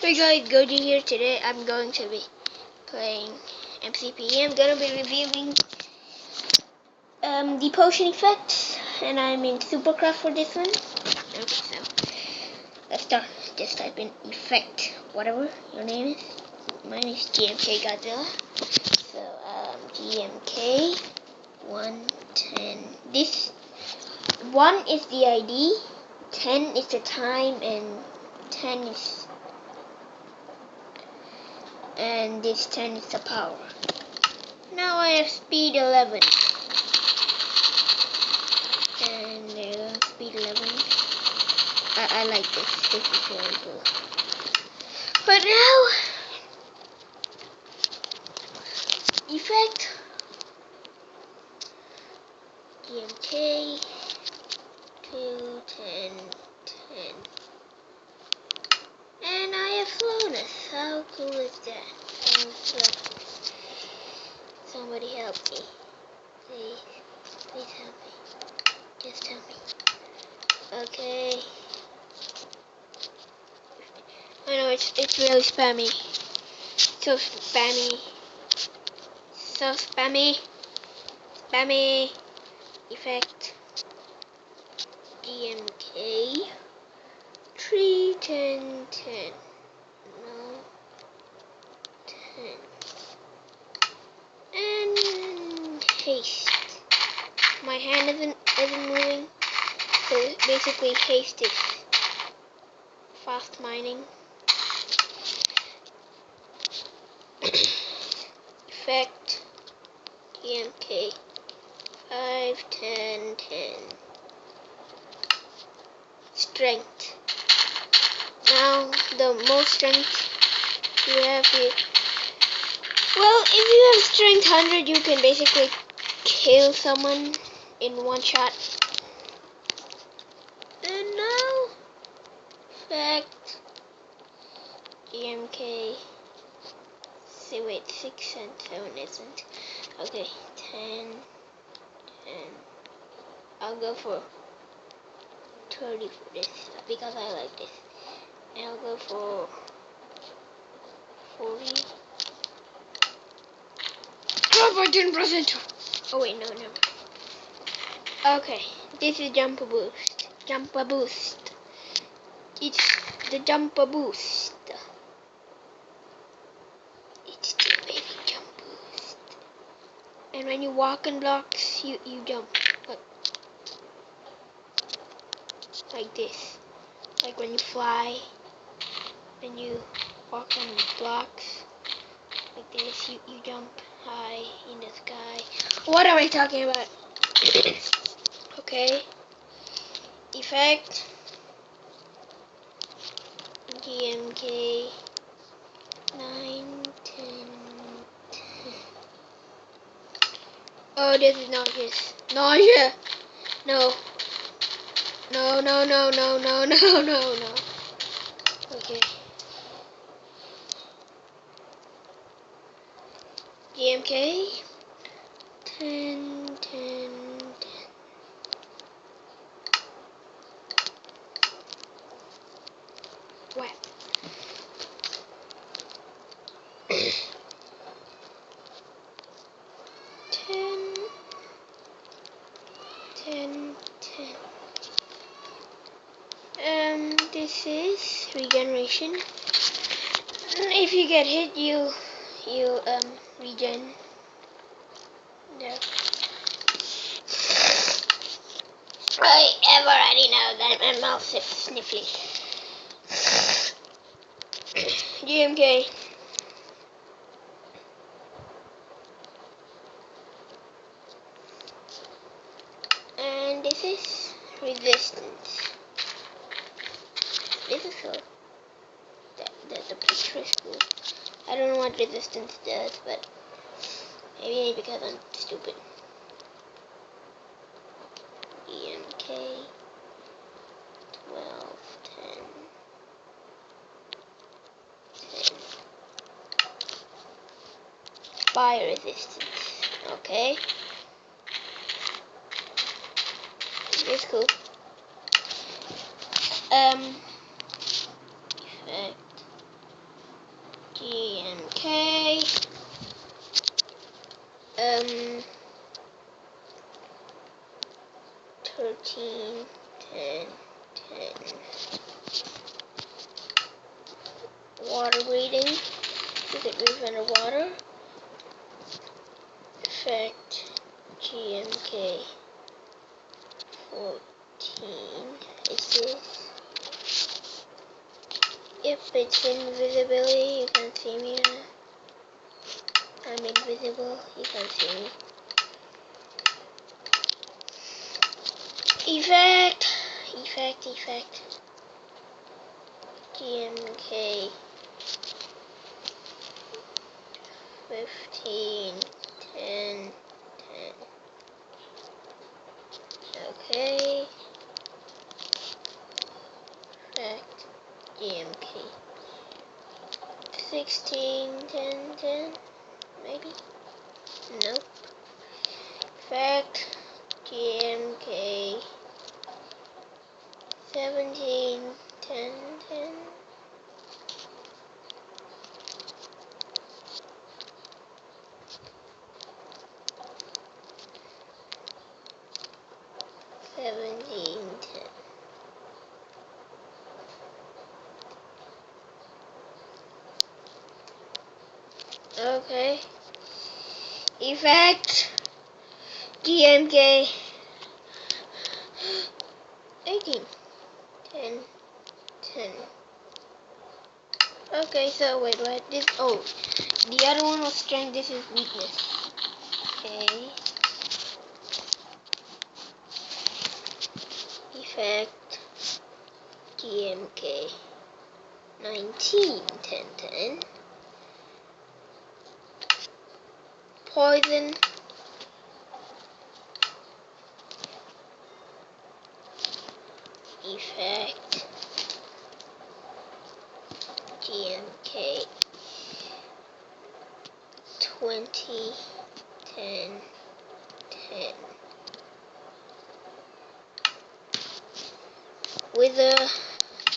Hey guys, Goji here. Today I'm going to be playing MCP. I'm going to be reviewing the potion effects, and I'm in Supercraft for this one. Okay, so let's start. Just type in effect, whatever your name is. Mine is GMK Godzilla. So GMK 110. This 1 is the ID, 10 is the time, and 10 is this 10 is the power. Now I have speed 11. And there you go, speed 11. I like this. This is really cool. But now, effect, GMK, 2, 10, 10. And I have slowness. How cool is that? Somebody help me. Please help me. Just help me. Okay. I know it's really spammy. So spammy. So spammy. Spammy. Effect. GMK. 3, 10, 10. No. 10. And haste. My hand isn't moving. So basically haste is fast mining. Effect GMK 5, 10, 10. Strength. Now the most strength you have here. Well, if you have strength 100, you can basically kill someone in one shot. And now effect GMK. See, wait, 6 and 7 isn't. Okay, 10, 10. I'll go for 30 for this because I like this. And I'll go for 40. Drop by 10%. Oh wait, no. Okay, this is jumper boost. Jumper boost. It's the jumper boost. It's the baby jump boost. And when you walk on blocks, you jump. Look. Like this. Like when you fly. When you walk on blocks. Like this, you jump high in the sky. What am I talking about? Okay. Effect. GMK 9, 10, 10. Oh, this is nauseous. Nausea. No. No. Okay. GMK 10, 10, 10. What? 10, 10, 10. This is regeneration. If you get hit, you regen. No. I already know that my mouth is sniffly. GMK. And this is resistance. This is cool. The picture is cool. I don't know what resistance does, but maybe because I'm stupid. EMK 12, 10, 10. Fire resistance. Okay. It's cool. Effect water breathing. You could move underwater. Effect GMK 14. Is this? Yep, it's invisibility. You can see me now. I'm invisible. You can see me. Effect. GMK 15, 10, 10. Okay. Effect GMK 16, 10, 10. Maybe? Nope. Effect GMK 17, 10, 10. Okay. Effect GMK 18, 10, 10. Okay, so wait, what? This, oh, the other one was strength, this is weakness. Okay. Effect GMK 19, 10, 10. Poison. Effect GMK 20, 10, 10. Wither.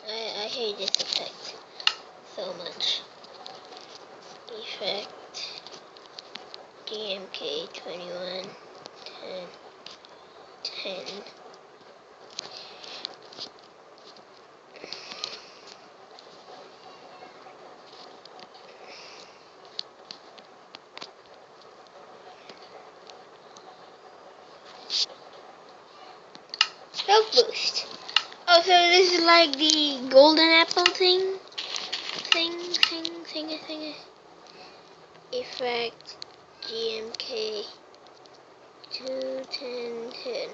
I hate this effect so much. Effect GMK 21, 10, 10. Health boost. Oh, so this is like the golden apple thing. Thing. Effect GMK 2, 10, 10.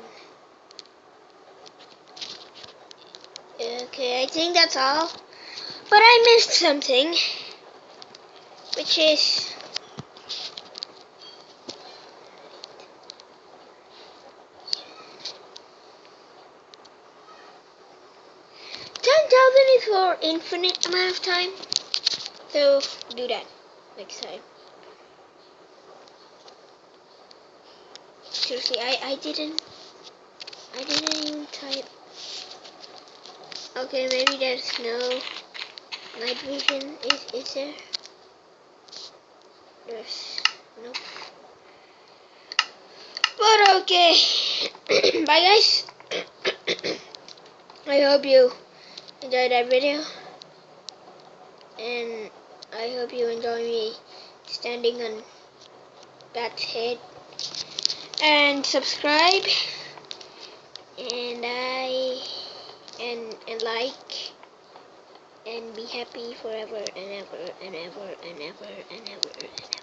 Okay, I think that's all. But I missed something, which is 10,000 is for infinite amount of time. So do that next time. Seriously, I didn't even type. Okay, maybe there's no night vision. Is there? There's nope. But okay. Bye guys. I hope you enjoyed that video. And I hope you enjoy me standing on that head. And subscribe and like and be happy forever and ever and ever and ever and ever and ever.